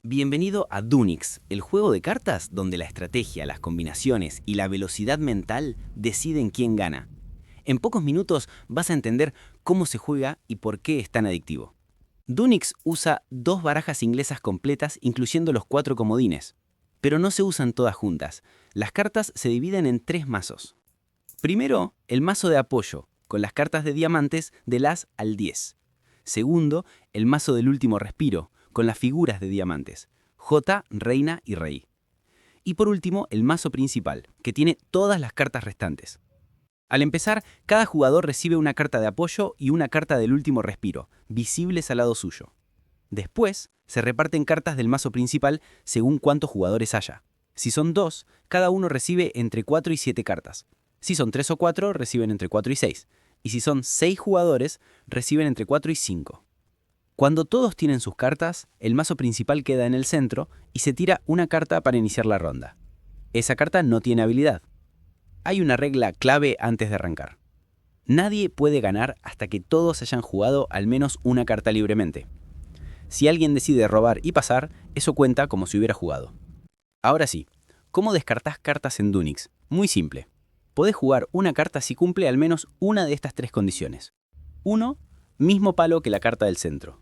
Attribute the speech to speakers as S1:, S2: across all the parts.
S1: Bienvenido a Dunix, el juego de cartas donde la estrategia, las combinaciones y la velocidad mental deciden quién gana. En pocos minutos vas a entender cómo se juega y por qué es tan adictivo. Dunix usa dos barajas inglesas completas incluyendo los 4 comodines, pero no se usan todas juntas. Las cartas se dividen en 3 mazos. Primero, el mazo de apoyo, con las cartas de diamantes del as al 10. Segundo, el mazo del último respiro, con las figuras de diamantes, Jota, reina y rey. Y por último, el mazo principal, que tiene todas las cartas restantes. Al empezar, cada jugador recibe una carta de apoyo y una carta del último respiro, visibles al lado suyo. Después, se reparten cartas del mazo principal según cuántos jugadores haya. Si son 2, cada uno recibe entre 4 y 7 cartas. Si son 3 o 4, reciben entre 4 y 6. Y si son 6 jugadores, reciben entre 4 y 5. Cuando todos tienen sus cartas, el mazo principal queda en el centro y se tira una carta para iniciar la ronda. Esa carta no tiene habilidad. Hay una regla clave antes de arrancar. Nadie puede ganar hasta que todos hayan jugado al menos una carta libremente. Si alguien decide robar y pasar, eso cuenta como si hubiera jugado. Ahora sí, ¿cómo descartás cartas en Dunix? Muy simple. Podés jugar una carta si cumple al menos una de estas 3 condiciones. 1. Mismo palo que la carta del centro.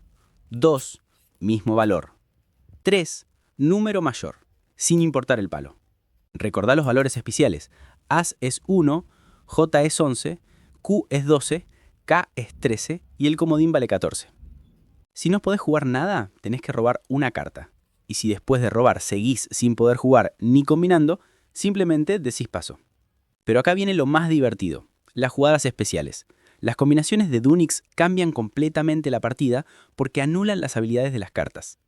S1: 2. Mismo valor. 3. Número mayor, sin importar el palo. Recordá los valores especiales. As es 1, J es 11, Q es 12, K es 13 y el comodín vale 14. Si no podés jugar nada, tenés que robar una carta. Y si después de robar seguís sin poder jugar ni combinando, simplemente decís paso. Pero acá viene lo más divertido, las jugadas especiales. Las combinaciones de Dunix cambian completamente la partida porque anulan las habilidades de las cartas.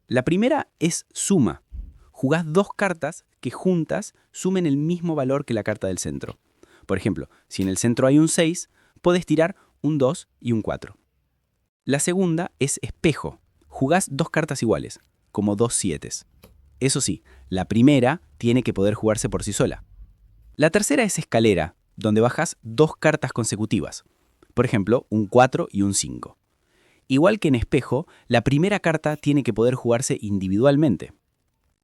S1: La primera es suma. Jugás 2 cartas que juntas sumen el mismo valor que la carta del centro. Por ejemplo, si en el centro hay un 6, podés tirar un 2 y un 4. La segunda es espejo. Jugás 2 cartas iguales, como 2 7. Eso sí, la primera tiene que poder jugarse por sí sola. La tercera es escalera, donde bajás 2 cartas consecutivas. Por ejemplo, un 4 y un 5. Igual que en espejo, la primera carta tiene que poder jugarse individualmente.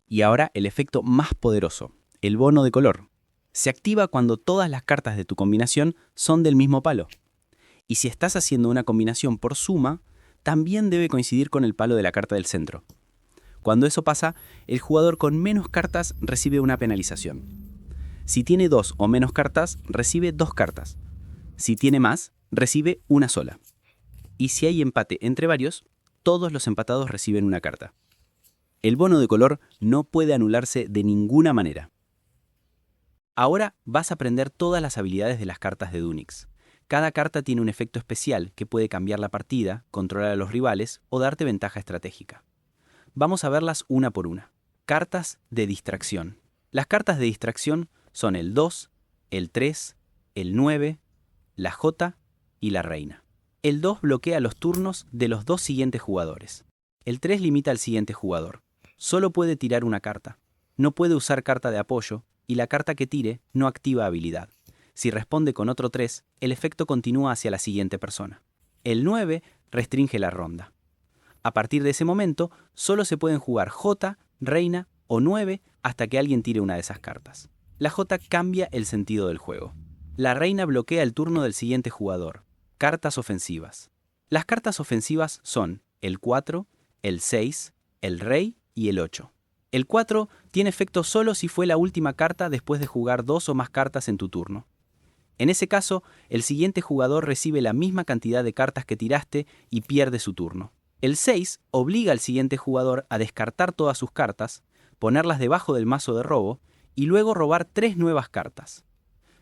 S1: Y ahora el efecto más poderoso, el bono de color. Se activa cuando todas las cartas de tu combinación son del mismo palo. Y si estás haciendo una combinación por suma, también debe coincidir con el palo de la carta del centro. Cuando eso pasa, el jugador con menos cartas recibe una penalización. Si tiene 2 o menos cartas, recibe 2 cartas. Si tiene más, recibe una sola. Y si hay empate entre varios, todos los empatados reciben una carta. El bono de color no puede anularse de ninguna manera. Ahora vas a aprender todas las habilidades de las cartas de Dunix. Cada carta tiene un efecto especial que puede cambiar la partida, controlar a los rivales o darte ventaja estratégica. Vamos a verlas una por una. Cartas de distracción. Las cartas de distracción son el 2, el 3, el 9, la J y la reina. El 2 bloquea los turnos de los 2 siguientes jugadores. El 3 limita al siguiente jugador. Solo puede tirar una carta. No puede usar carta de apoyo y la carta que tire no activa habilidad. Si responde con otro 3, el efecto continúa hacia la siguiente persona. El 9 restringe la ronda. A partir de ese momento, solo se pueden jugar J, reina o 9 hasta que alguien tire una de esas cartas. La J cambia el sentido del juego. La reina bloquea el turno del siguiente jugador. Cartas ofensivas. Las cartas ofensivas son el 4, el 6, el rey y el 8. El 4 tiene efecto solo si fue la última carta después de jugar 2 o más cartas en tu turno. En ese caso, el siguiente jugador recibe la misma cantidad de cartas que tiraste y pierde su turno. El 6 obliga al siguiente jugador a descartar todas sus cartas, ponerlas debajo del mazo de robo y luego robar 3 nuevas cartas.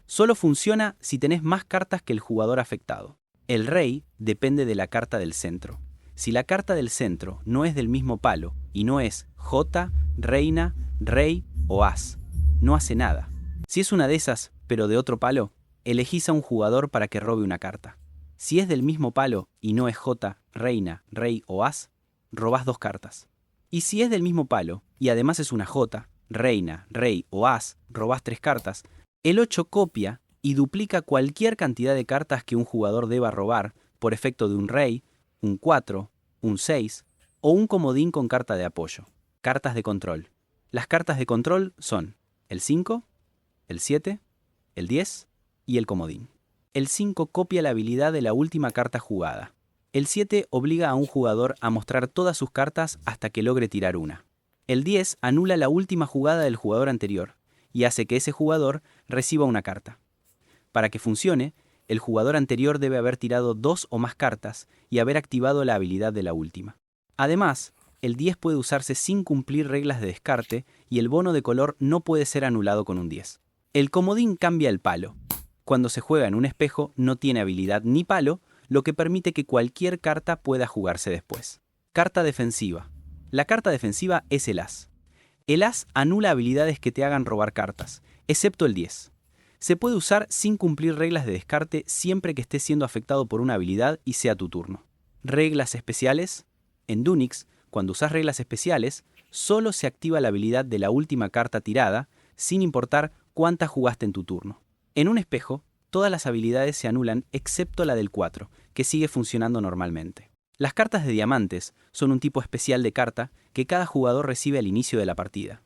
S1: Solo funciona si tenés más cartas que el jugador afectado. El rey depende de la carta del centro. Si la carta del centro no es del mismo palo y no es J, reina, rey o as, no hace nada. Si es una de esas, pero de otro palo, elegís a un jugador para que robe una carta. Si es del mismo palo y no es J, reina, rey o as, robás 2 cartas. Y si es del mismo palo y además es una J, reina, rey o as, robás 3 cartas, el 8 copia y duplica cualquier cantidad de cartas que un jugador deba robar por efecto de un rey, un 4, un 6 o un comodín con carta de apoyo. Cartas de control. Las cartas de control son el 5, el 7, el 10 y el comodín. El 5 copia la habilidad de la última carta jugada. El 7 obliga a un jugador a mostrar todas sus cartas hasta que logre tirar una. El 10 anula la última jugada del jugador anterior y hace que ese jugador reciba una carta. Para que funcione, el jugador anterior debe haber tirado 2 o más cartas y haber activado la habilidad de la última. Además, el 10 puede usarse sin cumplir reglas de descarte y el bono de color no puede ser anulado con un 10. El comodín cambia el palo. Cuando se juega en un espejo no tiene habilidad ni palo, lo que permite que cualquier carta pueda jugarse después. Carta defensiva. La carta defensiva es el as. El as anula habilidades que te hagan robar cartas, excepto el 10. Se puede usar sin cumplir reglas de descarte siempre que estés siendo afectado por una habilidad y sea tu turno. Reglas especiales. En Dunix, cuando usas reglas especiales, solo se activa la habilidad de la última carta tirada, sin importar cuántas jugaste en tu turno. En un espejo, todas las habilidades se anulan excepto la del 4, que sigue funcionando normalmente. Las cartas de diamantes son un tipo especial de carta que cada jugador recibe al inicio de la partida.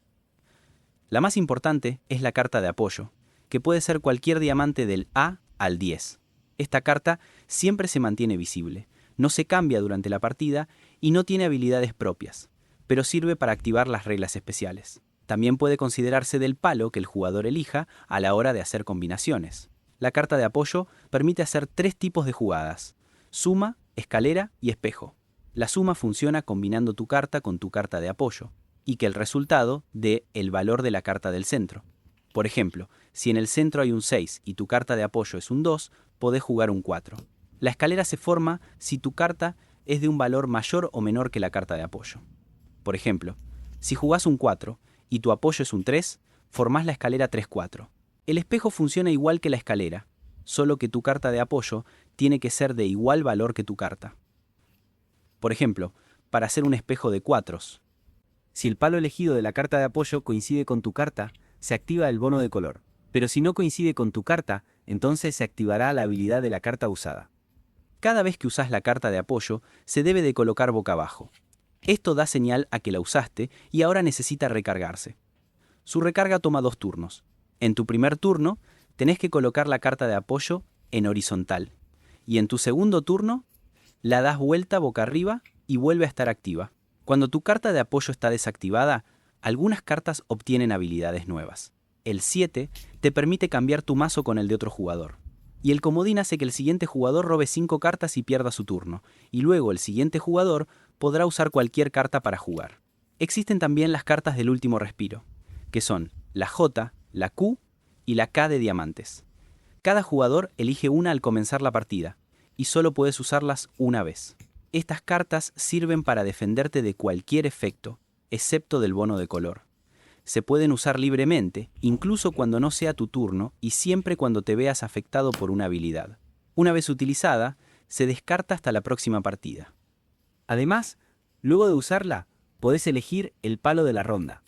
S1: La más importante es la carta de apoyo, que puede ser cualquier diamante del A al 10. Esta carta siempre se mantiene visible, no se cambia durante la partida y no tiene habilidades propias, pero sirve para activar las reglas especiales. También puede considerarse del palo que el jugador elija a la hora de hacer combinaciones. La carta de apoyo permite hacer 3 tipos de jugadas: suma, escalera y espejo. La suma funciona combinando tu carta con tu carta de apoyo, y que el resultado dé el valor de la carta del centro. Por ejemplo, si en el centro hay un 6 y tu carta de apoyo es un 2, podés jugar un 4. La escalera se forma si tu carta es de un valor mayor o menor que la carta de apoyo. Por ejemplo, si jugás un 4 y tu apoyo es un 3, formás la escalera 3-4. El espejo funciona igual que la escalera, solo que tu carta de apoyo tiene que ser de igual valor que tu carta. Por ejemplo, para hacer un espejo de 4, si el palo elegido de la carta de apoyo coincide con tu carta, se activa el bono de color. Pero si no coincide con tu carta, entonces se activará la habilidad de la carta usada. Cada vez que usás la carta de apoyo, se debe de colocar boca abajo. Esto da señal a que la usaste y ahora necesita recargarse. Su recarga toma 2 turnos. En tu primer turno, tenés que colocar la carta de apoyo en horizontal. Y en tu segundo turno, la das vuelta boca arriba y vuelve a estar activa. Cuando tu carta de apoyo está desactivada, algunas cartas obtienen habilidades nuevas. El 7 te permite cambiar tu mazo con el de otro jugador. Y el comodín hace que el siguiente jugador robe 5 cartas y pierda su turno. Y luego el siguiente jugador podrá usar cualquier carta para jugar. Existen también las cartas del último respiro, que son la J, la Q y la K de diamantes. Cada jugador elige una al comenzar la partida, y solo puedes usarlas una vez. Estas cartas sirven para defenderte de cualquier efecto, excepto del bono de color. Se pueden usar libremente, incluso cuando no sea tu turno y siempre cuando te veas afectado por una habilidad. Una vez utilizada, se descarta hasta la próxima partida. Además, luego de usarla, podés elegir el palo de la ronda.